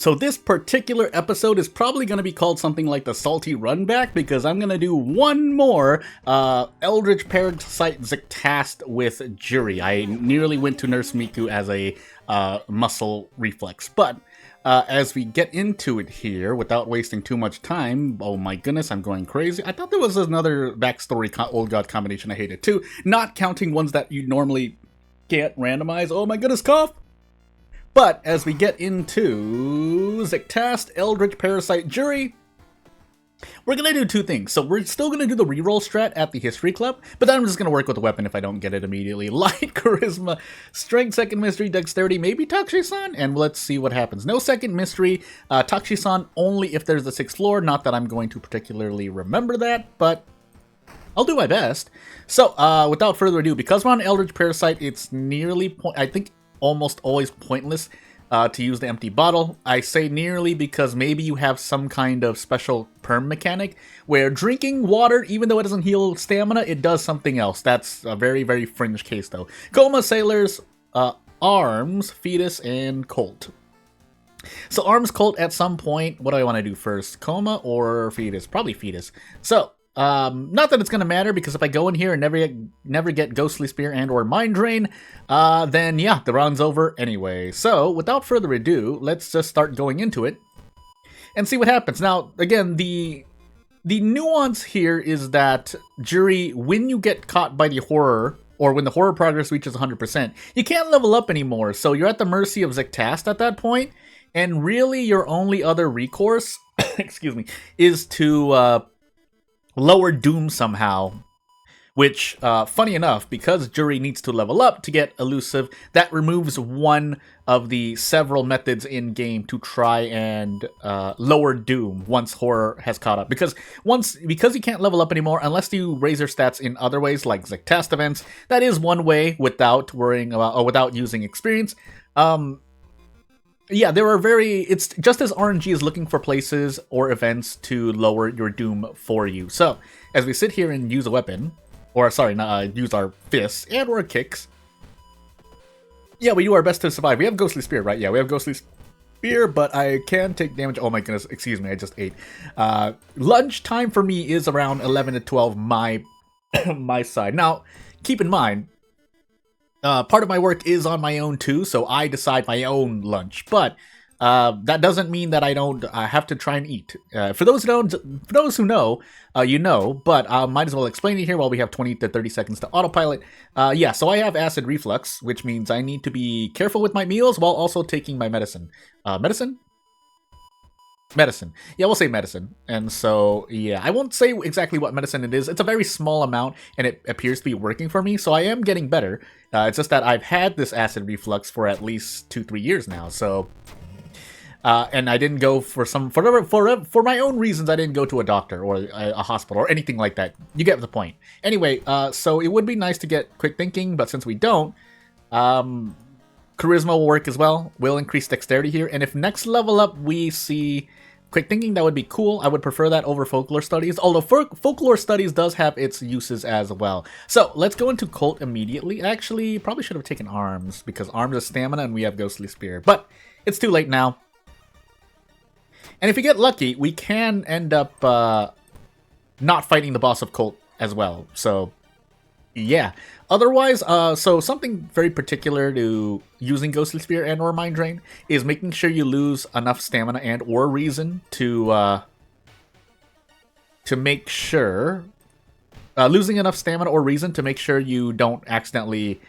So this particular episode is probably going to be called something like the Salty Runback, because I'm going to do one more Eldritch Parasite ZHECTAST with Juri. I nearly went to Nurse Miku as a muscle reflex, but as we get into it here, without wasting too much time, oh my goodness, I'm going crazy. I thought there was another backstory Old God combination I hated too, not counting ones that you normally can't randomize. Oh my goodness, cough! But as we get into ZHECTAST, Eldritch Parasite Juri, we're going to do two things. So we're still going to do the reroll strat at the History Club, but then I'm just going to work with the weapon if I don't get it immediately. Light, Charisma, Strength, Second Mystery, Dexterity, maybe Takshisan, and let's see what happens. No Second Mystery, Takshisan only if there's the 6th floor. Not that I'm going to particularly remember that, but I'll do my best. So without further ado, because we're on Eldritch Parasite, it's nearly, I think, almost always pointless to use the empty bottle. I say nearly because maybe you have some kind of special perm mechanic where drinking water, even though it doesn't heal stamina, it does something else. That's a very, very fringe case though. Coma, Sailors, Arms, Fetus, and Colt. So Arms, Colt at some point. What do I want to do first? Coma or Fetus? Probably Fetus. So not that it's going to matter, because if I go in here and never get Ghostly Spear and or Mind Drain, then yeah, the round's over anyway. So without further ado, let's just start going into it and see what happens. Now, again, the nuance here is that Juri, when you get caught by the horror, or when the horror progress reaches 100%, you can't level up anymore, so you're at the mercy of ZHECTAST at that point, and really your only other recourse, excuse me, is to lower Doom somehow, which, funny enough, because Juri needs to level up to get Elusive, that removes one of the several methods in-game to try and lower Doom once Horror has caught up. Because you can't level up anymore unless you raise your stats in other ways, like ZHECTAST events. That is one way without worrying about, or without using experience. Yeah, it's just as RNG is looking for places or events to lower your Doom for you. So, as we sit here and use a weapon, or sorry, use our fists and or kicks, yeah, we do our best to survive. We have Ghostly Spear, right? Yeah, we have Ghostly Spear, but I can take damage. Oh my goodness, excuse me, I just ate. Lunch time for me is around 11 to 12, my side. Now, keep in mind, part of my work is on my own too, so I decide my own lunch. But that doesn't mean that I don't have to try and eat. For those who know, you know. But might as well explain it here while we have 20 to 30 seconds to autopilot. Yeah, so I have acid reflux, which means I need to be careful with my meals while also taking my medicine. Medicine. Yeah, we'll say medicine. And so, yeah, I won't say exactly what medicine it is. It's a very small amount, and it appears to be working for me, so I am getting better. It's just that I've had this acid reflux for at least 2-3 years now, so... and I didn't go for my own reasons, I didn't go to a doctor or a hospital or anything like that. You get the point. Anyway, so it would be nice to get quick thinking, but since we don't, Charisma will work as well. We'll increase Dexterity here, and if next level up we see Quick Thinking, that would be cool. I would prefer that over Folklore Studies, although Folklore Studies does have its uses as well. So, let's go into Colt immediately. Actually, probably should have taken Arms, because Arms is Stamina and we have Ghostly Spear. But, it's too late now. And if we get lucky, we can end up not fighting the boss of Colt as well. So, yeah. Otherwise, so something very particular to using Ghostly Spear and or Mind Drain is making sure you lose enough stamina and or reason to make sure... losing enough stamina or reason to make sure you don't accidentally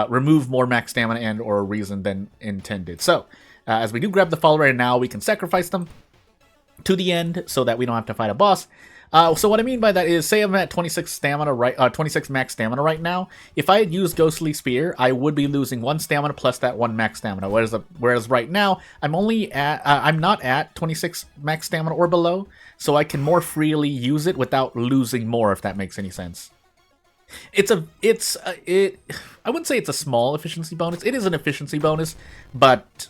remove more max stamina and or reason than intended. So, as we do grab the follower now, we can sacrifice them to the end so that we don't have to fight a boss. So what I mean by that is, say I'm at 26 stamina, 26 max stamina right now. If I had used Ghostly Spear, I would be losing 1 stamina plus that 1 max stamina. Whereas right now, I'm not at 26 max stamina or below, so I can more freely use it without losing more, if that makes any sense. I wouldn't say it's a small efficiency bonus. It is an efficiency bonus, but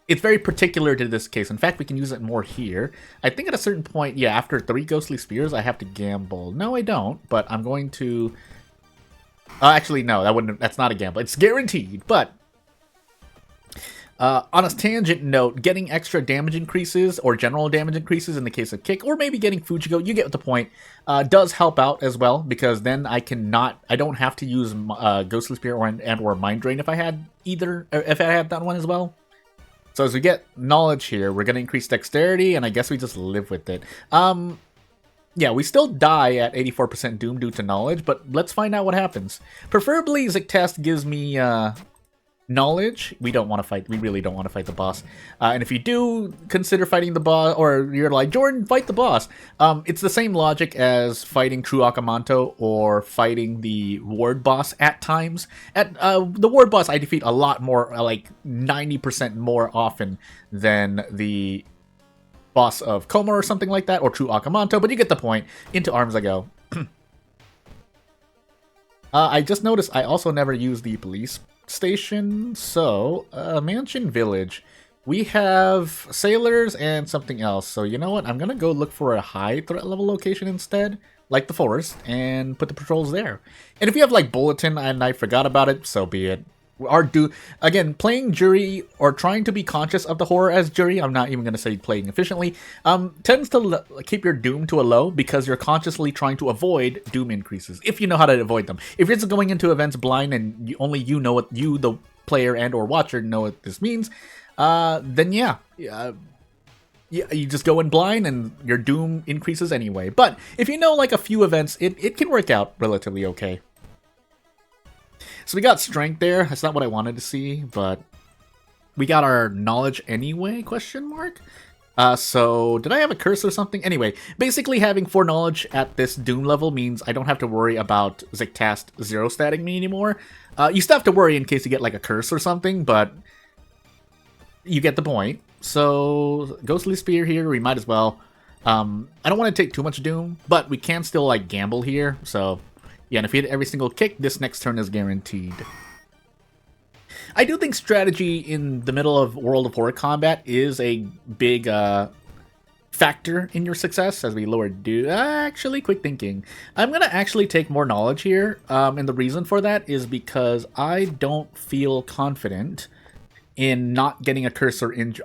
it's very particular to this case. In fact, we can use it more here. I think at a certain point, yeah, after 3 Ghostly Spears, I have to gamble. No, I don't, but I'm going to... actually, no, that's not a gamble. It's guaranteed, but... On a tangent note, getting extra damage increases or general damage increases in the case of Kick, or maybe getting Fujiko, you get the point, does help out as well, because then I don't have to use Ghostly Spear or Mind Drain if I had that one as well. So as we get knowledge here, we're going to increase dexterity, and I guess we just live with it. Yeah, we still die at 84% Doom due to knowledge, but let's find out what happens. Preferably, ZHECTAST gives me knowledge. We really don't want to fight the boss. And if you do consider fighting the boss, or you're like, Jordan, fight the boss, it's the same logic as fighting True Akamanto or fighting the ward boss at times. At the ward boss, I defeat a lot more, like 90% more often than the boss of Coma or something like that, or True Akamanto, but you get the point. Into arms I go. I just noticed I also never used the police station, so Mansion Village. We have sailors and something else, so you know what? I'm gonna go look for a high threat level location instead, like the forest, and put the patrols there. And if you have like Bulletin and I forgot about it, so be it. Again, playing Juri or trying to be conscious of the horror as Juri, I'm not even going to say playing efficiently, tends to keep your Doom to a low because you're consciously trying to avoid Doom increases, if you know how to avoid them. If you're just going into events blind and only you know what the player and or watcher know what this means, then yeah, you just go in blind and your Doom increases anyway. But if you know like a few events, it can work out relatively okay. So we got strength there. That's not what I wanted to see, but we got our knowledge anyway, question mark? So did I have a curse or something? Anyway, basically having 4 knowledge at this Doom level means I don't have to worry about ZHECTAST 0-statting me anymore. You still have to worry in case you get like a curse or something, but you get the point. So Ghostly Spear here, we might as well. I don't want to take too much Doom, but we can still like gamble here, so... Yeah, and if you hit every single kick, this next turn is guaranteed. I do think strategy in the middle of World of Horror combat is a big factor in your success as we lower Doom. Actually, quick thinking. I'm going to actually take more knowledge here, and the reason for that is because I don't feel confident in not getting a cursor injury.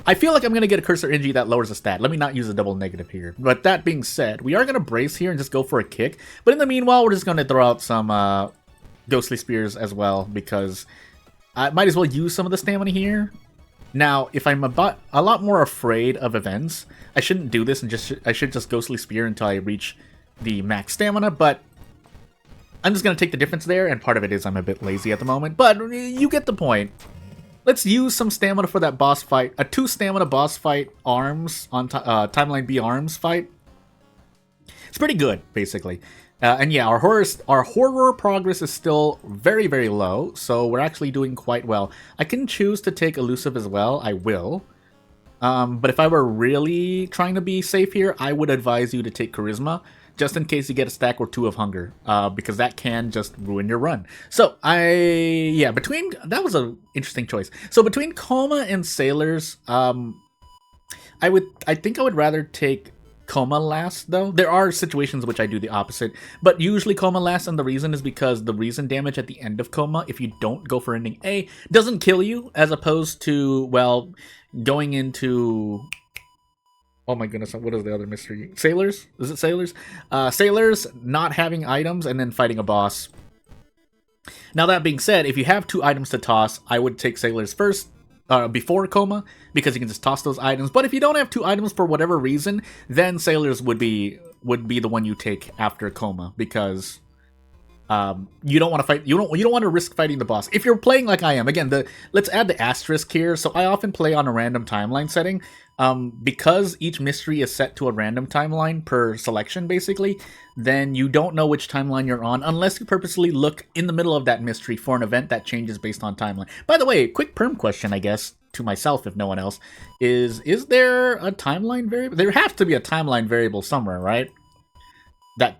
I feel like I'm going to get a cursor injury that lowers the stat. Let me not use a double negative here. But that being said, we are going to brace here and just go for a kick. But in the meanwhile, we're just going to throw out some Ghostly Spears as well, because I might as well use some of the stamina here. Now, if I'm a lot more afraid of events, I shouldn't do this, and I should just Ghostly Spear until I reach the max stamina, but I'm just going to take the difference there, and part of it is I'm a bit lazy at the moment, but you get the point. Let's use some stamina for that boss fight. A 2 stamina boss fight arms on Timeline B arms fight. It's pretty good, basically. And yeah, our horror progress is still very, very low, so we're actually doing quite well. I can choose to take Elusive as well. I will. But if I were really trying to be safe here, I would advise you to take Charisma, just in case you get a stack or 2 of Hunger, because that can just ruin your run. So, that was an interesting choice. So between Coma and Sailors, I think I would rather take Coma last, though. There are situations in which I do the opposite, but usually Coma last, and the reason is because the reason damage at the end of Coma, if you don't go for ending A, doesn't kill you, as opposed to, well, going into... Oh my goodness, what is the other mystery? Sailors? Is it Sailors? Sailors not having items and then fighting a boss. Now that being said, if you have 2 items to toss, I would take Sailors first, before Coma, because you can just toss those items. But if you don't have 2 items for whatever reason, then Sailors would be the one you take after Coma, because you don't want to fight. You don't want to risk fighting the boss. If you're playing like I am, again, let's add the asterisk here. So I often play on a random timeline setting. Because each mystery is set to a random timeline per selection, basically, then you don't know which timeline you're on unless you purposely look in the middle of that mystery for an event that changes based on timeline. By the way, quick perm question, I guess, to myself if no one else, is there a timeline variable? There has to be a timeline variable somewhere, right? That,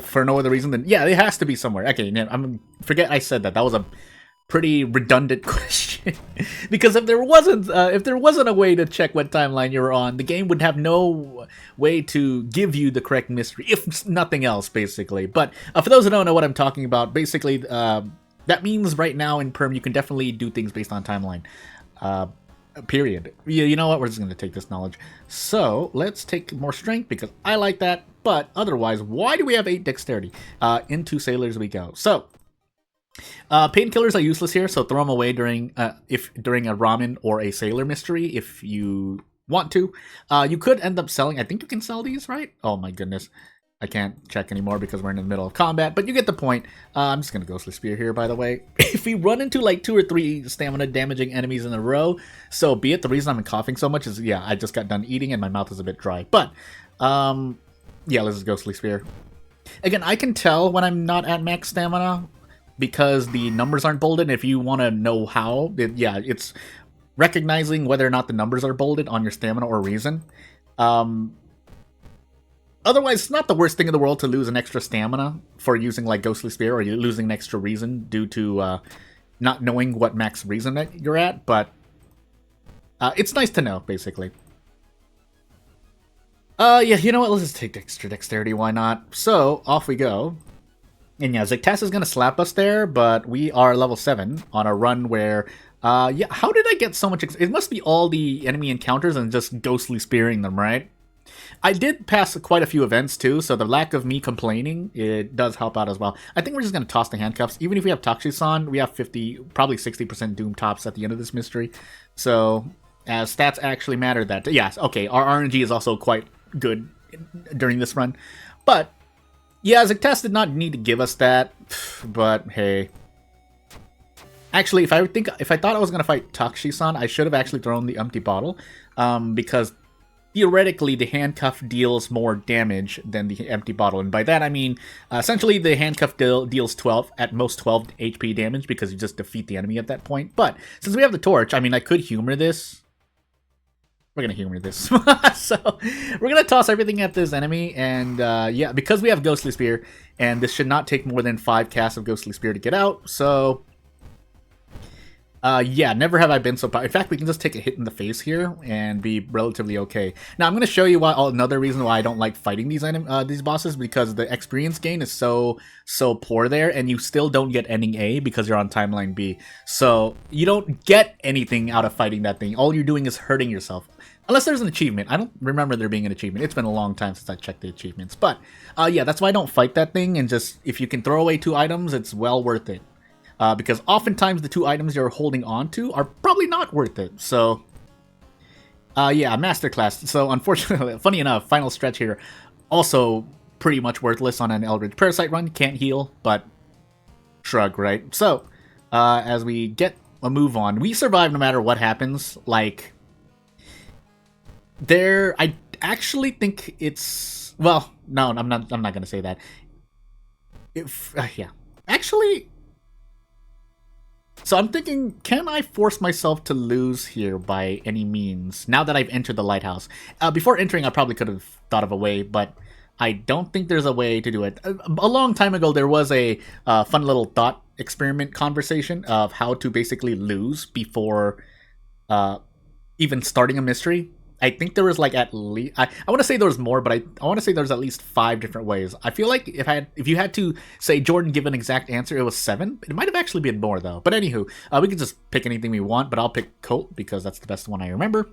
for no other reason than, yeah, it has to be somewhere. Okay, forget I said that. That was a pretty redundant question. Because if there wasn't a way to check what timeline you were on, the game would have no way to give you the correct mystery, if nothing else, basically. But for those who don't know what I'm talking about, basically, that means right now in Perm you can definitely do things based on timeline. Period. You know what? We're just going to take this knowledge. So let's take more strength because I like that. But otherwise, why do we have 8 dexterity? Into sailors we go. So painkillers are useless here, so throw them away during a ramen or a sailor mystery if you want to. You could end up selling. I think you can sell these, right? Oh my goodness. I can't check anymore because we're in the middle of combat, but you get the point. I'm just going to Ghostly Spear here, by the way. If we run into like 2 or 3 stamina damaging enemies in a row, so be it. The reason I'm coughing so much is, yeah, I just got done eating and my mouth is a bit dry. But, yeah, let's just Ghostly Spear. Again, I can tell when I'm not at max stamina because the numbers aren't bolded. If you want to know how, it's recognizing whether or not the numbers are bolded on your stamina or reason. Otherwise, it's not the worst thing in the world to lose an extra stamina for using like Ghostly Spear, or you're losing an extra reason due to not knowing what max reason that you're at, but it's nice to know, basically. Yeah, you know what? Let's just take extra dexterity, why not? So, off we go. And yeah, ZHECTAST is going to slap us there, but we are level 7 on a run where... yeah, how did I get so much... It must be all the enemy encounters and just Ghostly Spearing them, right? I did pass quite a few events too, so the lack of me complaining, it does help out as well. I think we're just going to toss the handcuffs. Even if we have Takushi-san, we have 50, probably 60% Doom tops at the end of this mystery. So, as stats actually matter, that... Yes, okay, our RNG is also quite good during this run. But, yeah, ZHECTAST did not need to give us that, but hey. Actually, if I thought I was going to fight Takushi-san, I should have actually thrown the empty bottle, because... Theoretically, the handcuff deals more damage than the empty bottle. And by that, I mean, essentially, the handcuff deals 12, at most 12 HP damage, because you just defeat the enemy at that point. But, since we have the torch, I mean, I could humor this. We're going to humor this. So, we're going to toss everything at this enemy. And, yeah, because we have Ghostly Spear, and this should not take more than 5 casts of Ghostly Spear to get out. So... yeah, never have I been so powerful. In fact, we can just take a hit in the face here and be relatively okay. Now, I'm going to show you why another reason why I don't like fighting these bosses, because the experience gain is so poor there, and you still don't get ending A because you're on timeline B. So, you don't get anything out of fighting that thing. All you're doing is hurting yourself. Unless there's an achievement. I don't remember there being an achievement. It's been a long time since I checked the achievements. But, yeah, that's why I don't fight that thing, and just, if you can throw away 2 items, it's well worth it. Because oftentimes the 2 items you're holding on to are probably not worth it. So, yeah, Masterclass. So, unfortunately, funny enough, final stretch here, also pretty much worthless on an Eldritch Parasite run. Can't heal, but shrug, right? So, as we get a move on, we survive no matter what happens. Like, I actually think it's... Well, no, I'm not going to say that. Yeah. Actually... So I'm thinking, can I force myself to lose here by any means, now that I've entered the lighthouse? Before entering, I probably could have thought of a way, but I don't think there's a way to do it. A long time ago, there was a fun little thought experiment conversation of how to basically lose before even starting a mystery. I think there was like at least... I want to say there was more, but I want to say there's at least 5 different ways. I feel like if you had to say, Jordan, give an exact answer, it was 7. It might have actually been more, though. But anywho, we can just pick anything we want, but I'll pick Colt because that's the best one I remember.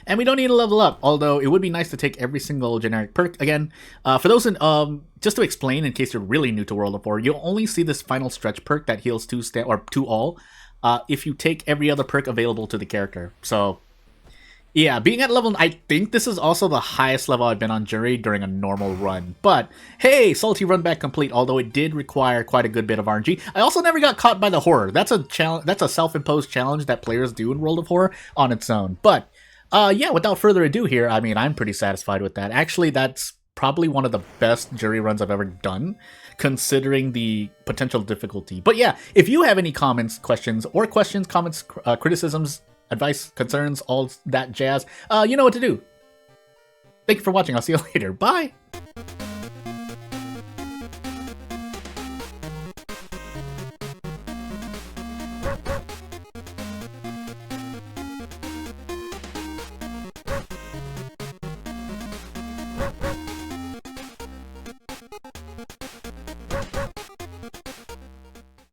And we don't need to level up, although it would be nice to take every single generic perk. Again, for those just to explain, in case you're really new to World of War, you'll only see this final stretch perk that heals 2 all if you take every other perk available to the character. So... Yeah, being at level... I think this is also the highest level I've been on Juri during a normal run. But, hey, Salty Run Back complete, although it did require quite a good bit of RNG. I also never got caught by the horror. That's a challenge. That's a self-imposed challenge that players do in World of Horror on its own. But, yeah, without further ado here, I mean, I'm pretty satisfied with that. Actually, that's probably one of the best Juri runs I've ever done, considering the potential difficulty. But yeah, if you have any comments, comments, criticisms, advice, concerns, all that jazz, you know what to do. Thank you for watching. I'll see you later. Bye!